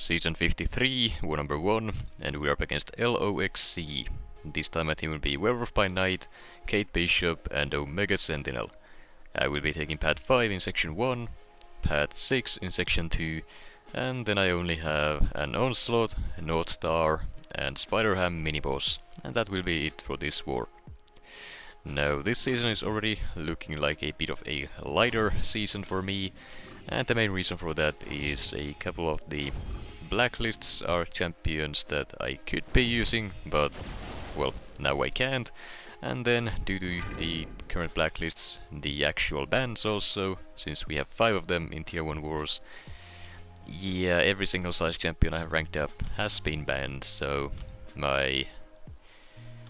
Season 53, War number 1, and we are up against LOXC. This time my team will be Werewolf by Night, Kate Bishop, and Omega Sentinel. I will be taking Pad 5 in Section 1, Pad 6 in Section 2, and then I only have an Onslaught, Northstar, and Spider-Ham mini-boss, and that will be it for this war. Now, this season is already looking like a bit of a lighter season for me, and the main reason for that is a couple of the blacklists are champions that I could be using, but, well, now I can't. And then, due to the current blacklists, the actual bans also, since we have 5 of them in Tier 1 wars. Yeah, every single size champion I have ranked up has been banned, so my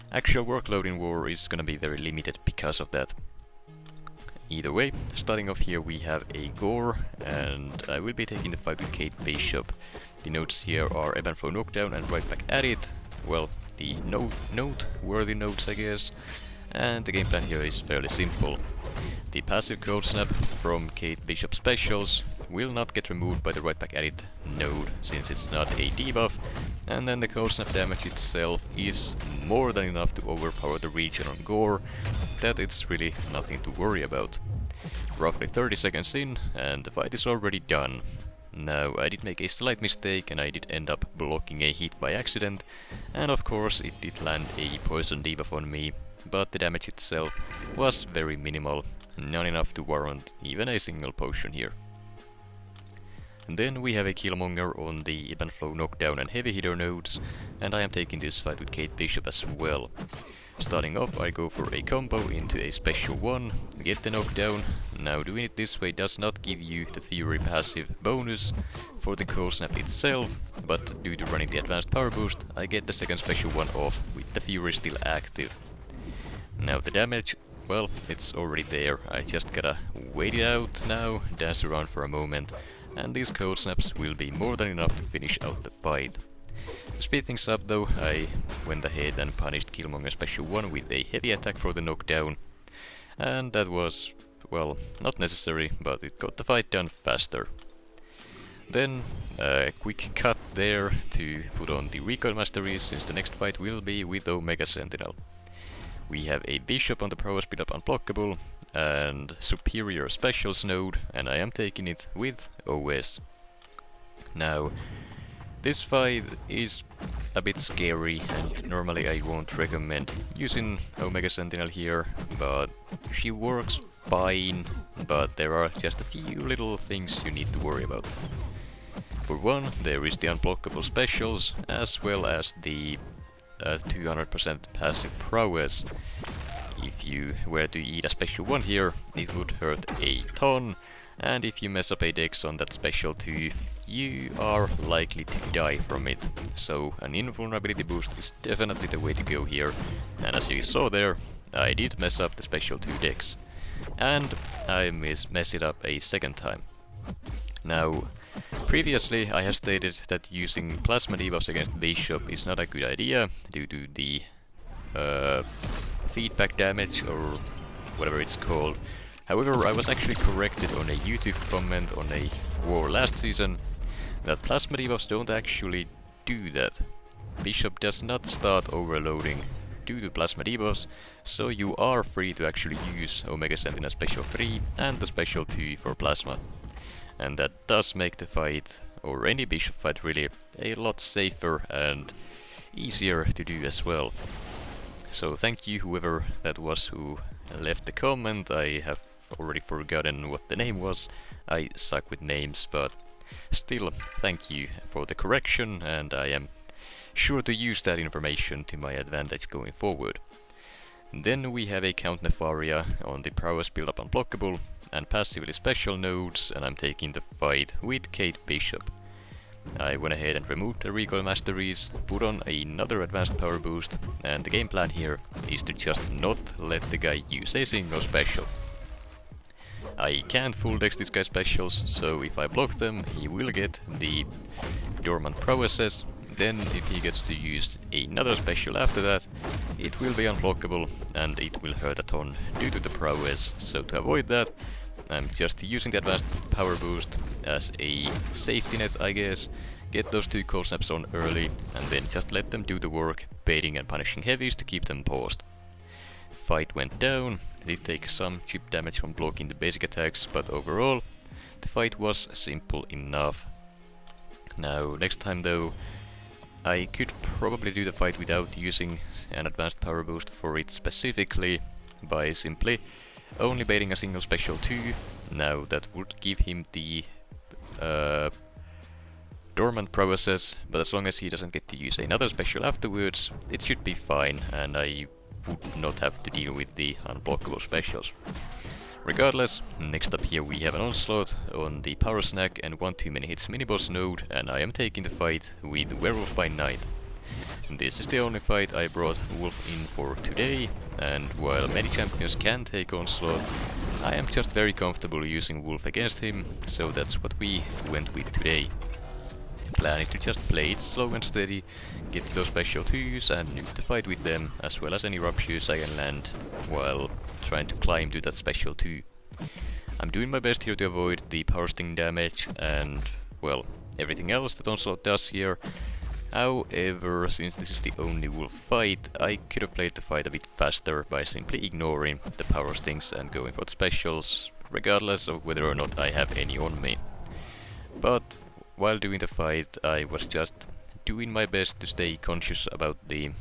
actual workload in war is gonna be very limited because of that. Either way, starting off here we have a Gorr, and I will be taking the fight with Kate Bishop. The notes here are ebb and flow knockdown and right back at it. Well, the note-worthy notes, I guess. And the game plan here is fairly simple. The passive cold snap from Kate Bishop specials will not get removed by the right back at it node, since it's not a debuff, and then the cold snap damage itself is more than enough to overpower the regen on Gorr, that it's really nothing to worry about. Roughly 30 seconds in, and the fight is already done. Now, I did make a slight mistake and I did end up blocking a hit by accident, and of course it did land a poison debuff on me, but the damage itself was very minimal, not enough to warrant even a single potion here. And then we have a Killmonger on the ebb and flow knockdown and heavy hitter nodes, and I am taking this fight with Kate Bishop as well. Starting off, I go for a combo into a special 1, get the knockdown. Now, doing it this way does not give you the Fury passive bonus for the cold snap itself, but due to running the advanced power boost, I get the second special 1 off with the Fury still active. Now the damage, well, it's already there. I just gotta wait it out now, dance around for a moment, and these cold snaps will be more than enough to finish out the fight. To speed things up though, I went ahead and punished Killmonger special 1 with a heavy attack for the knockdown, and that was, well, not necessary, but it got the fight done faster. Then a quick cut there to put on the recoil masteries, since the next fight will be with Omega Sentinel. We have a Bishop on the power speed up unblockable and superior specials node, and I am taking it with OS. Now, this fight is a bit scary, and normally I won't recommend using Omega Sentinel here, but she works fine, but there are just a few little things you need to worry about. For one, there is the unblockable specials, as well as the 200% passive prowess. If you were to eat a special 1 here, it would hurt a ton, and if you mess up a dex on that special 2, you are likely to die from it. So an invulnerability boost is definitely the way to go here, and as you saw there, I did mess up the special 2 dex, and I mess it up a second time. Now, previously I have stated that using plasma debuffs against Bishop is not a good idea due to the feedback damage or whatever it's called. However, I was actually corrected on a YouTube comment on a war last season that plasma debuffs don't actually do that. Bishop does not start overloading due to plasma debuffs, so you are free to actually use Omega Sentinel special 3 and the special 2 for plasma. And that does make the fight, or any Bishop fight really, a lot safer and easier to do as well. So thank you whoever that was who left the comment. I have already forgotten what the name was. I suck with names, but still thank you for the correction, and I am sure to use that information to my advantage going forward. Then we have a Count Nefaria on the prowess build up unblockable and passively special nodes, and I'm taking the fight with Kate Bishop. I went ahead and removed the recoil masteries, put on another advanced power boost, and the game plan here is to just not let the guy use a single special. I can't full dex this guy's specials, so if I block them, he will get the dormant prowesses. Then if he gets to use another special after that, it will be unblockable and it will hurt a ton due to the prowess. So to avoid that, I'm just using the advanced power boost as a safety net, I guess, get those 2 cold snaps on early, and then just let them do the work, baiting and punishing heavies to keep them paused. Fight went down, did take some chip damage from blocking the basic attacks, but overall the fight was simple enough. Now next time though, I could probably do the fight without using an advanced power boost for it specifically, by simply only baiting a single special 2. Now that would give him the dormant prowesses, but as long as he doesn't get to use another special afterwards, it should be fine, and I would not have to deal with the unblockable specials. Regardless, next up here we have an Onslaught on the Power Snack and 1 too many hits miniboss node, and I am taking the fight with Werewolf by night. This is the only fight I brought Wolf in for today, and while many champions can take Onslaught, I am just very comfortable using Wolf against him, so that's what we went with today. Plan is to just play it slow and steady, get those special 2s and nuke the fight with them, as well as any ruptures I can land while trying to climb to that special 2. I'm doing my best here to avoid the power sting damage and, well, everything else that Onslaught does here. However, since this is the only Wolf fight, I could have played the fight a bit faster by simply ignoring the power stings and going for the specials, regardless of whether or not I have any on me. But while doing the fight, I was just doing my best to stay conscious about the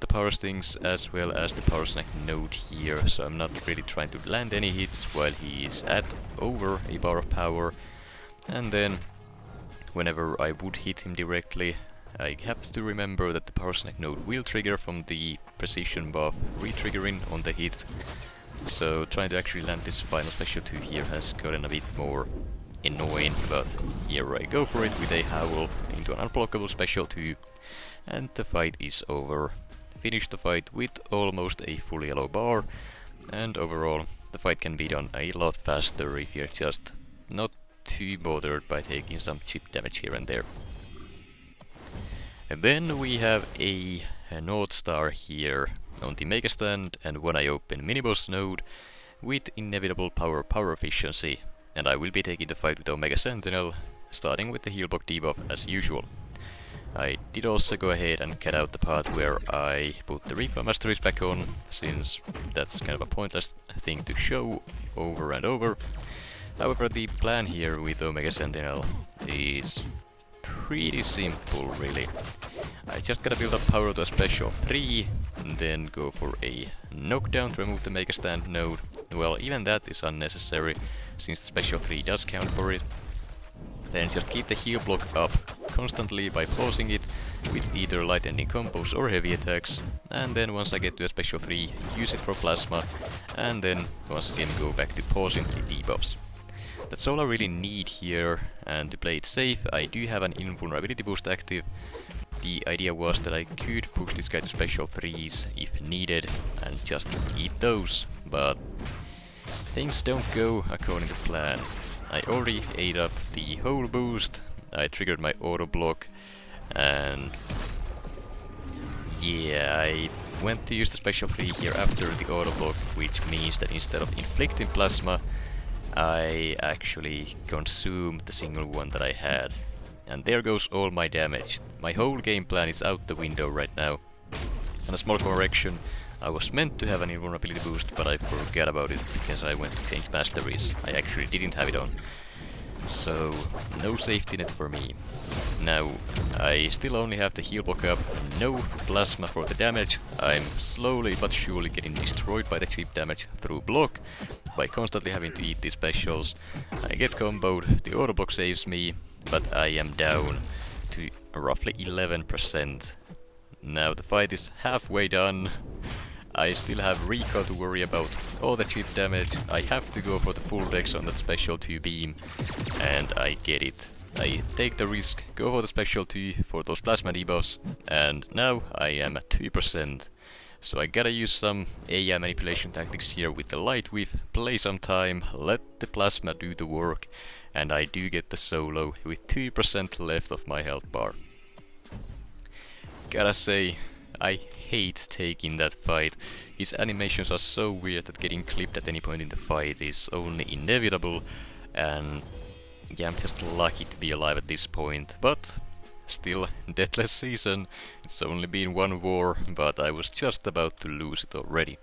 power stings as well as the power snack node here, so I'm not really trying to land any hits while he is at over a bar of power, and then whenever I would hit him directly, I have to remember that the power snack node will trigger from the precision buff re-triggering on the hit, so trying to actually land this final special 2 here has gotten a bit more annoying, but here I go for it with a howl into an unblockable special 2, and the fight is over. Finish the fight with almost a full yellow bar, and overall the fight can be done a lot faster if you're just not too bothered by taking some chip damage here and there. And then we have a Northstar here on the Mega Stand, and when I open miniboss node with inevitable power efficiency, and I will be taking the fight with Omega Sentinel, starting with the heal block debuff as usual. I did also go ahead and cut out the part where I put the recoil masteries back on, since that's kind of a pointless thing to show over and over. However, the plan here with Omega Sentinel is pretty simple, really. I just gotta build up power to a special 3, and then go for a knockdown to remove the Mega Stand node. Well, even that is unnecessary, since the special 3 does count for it. Then just keep the heal block up constantly by pausing it with either light ending combos or heavy attacks, and then once I get to a special 3, use it for plasma, and then once again go back to pausing the debuffs. That's all I really need here, and to play it safe, I do have an invulnerability boost active. The idea was that I could push this guy to special 3s if needed, and just eat those, but things don't go according to plan. I already ate up the whole boost, I triggered my auto block, and yeah, I went to use the special 3 here after the auto block, which means that instead of inflicting plasma, I actually consumed the single one that I had. And there goes all my damage. My whole game plan is out the window right now. And a small correction, I was meant to have an invulnerability boost, but I forgot about it because I went to change masteries. I actually didn't have it on. So, no safety net for me. Now, I still only have the heal block up, no plasma for the damage. I'm slowly but surely getting destroyed by the chip damage through block, by constantly having to eat these specials. I get comboed, the auto block saves me, but I am down to roughly 11%. Now the fight is halfway done. I still have recoil to worry about, all the chip damage. I have to go for the full dex on that special 2 beam, and I get it. I take the risk, go for the special 2 for those plasma debuffs, and now I am at 2%. So I gotta use some AI manipulation tactics here with the light whiff, play some time, let the plasma do the work, and I do get the solo with 2% left of my health bar. Gotta say, I hate taking that fight. His animations are so weird that getting clipped at any point in the fight is only inevitable, and Yeah, I'm just lucky to be alive at this point, but still, deathless season. It's only been one war, but I was just about to lose it already.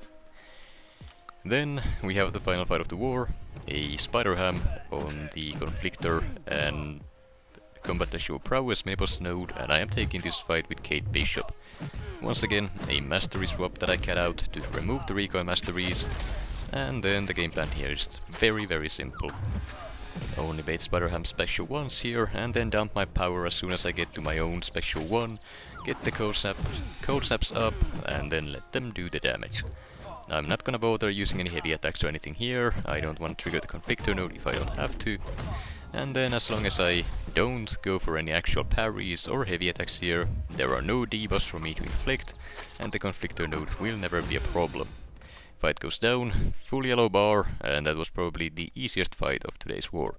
Then we have the final fight of the war, a Spider Ham on the Conflictor and Combat to show prowess Maples node, and I am taking this fight with Kate Bishop. Once again, a mastery swap that I cut out to remove the recoil masteries, and then the game plan here is very simple. Only bait Spider Ham special once here, and then dump my power as soon as I get to my own special one, get the cold snaps up, and then let them do the damage. I'm not gonna bother using any heavy attacks or anything here, I don't want to trigger the Conflictor node if I don't have to. And then as long as I don't go for any actual parries or heavy attacks here, there are no debuffs for me to inflict, and the Conflictor node will never be a problem. Fight goes down, full yellow bar, and that was probably the easiest fight of today's war.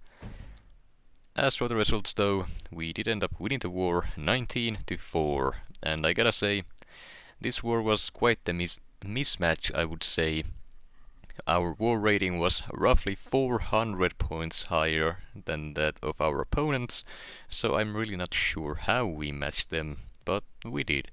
As for the results though, we did end up winning the war 19-4, and I gotta say, this war was quite the mismatch, I would say. Our war rating was roughly 400 points higher than that of our opponents, so I'm really not sure how we matched them, but we did.